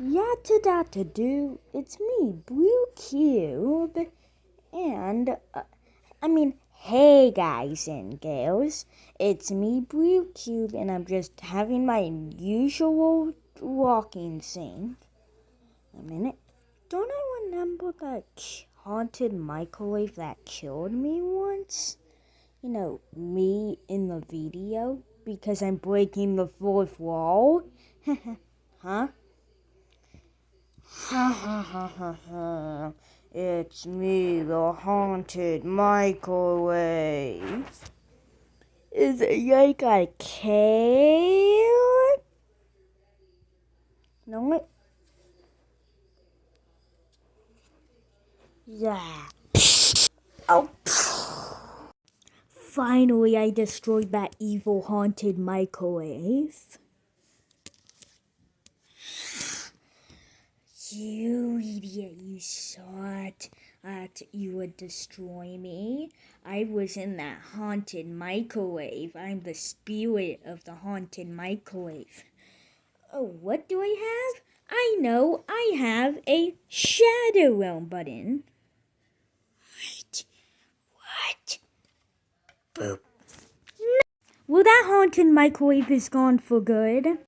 Yatta-datta-do, it's me, Blue Cube, and, hey guys and gals, it's me, Blue Cube, and I'm just having my usual walking scene. A minute, don't I remember that haunted microwave that killed me once? Me in the video, because I'm breaking the fourth wall? Huh? Ha ha ha ha ha. It's me, the haunted microwave. Is it like I care? No, yeah. Oh. Finally, I destroyed that evil haunted microwave. You idiot, you thought that you would destroy me. I was in that haunted microwave. I'm the spirit of the haunted microwave. Oh, what do I have? I know, I have a Shadow Realm button. What? Boop. Well, that haunted microwave is gone for good.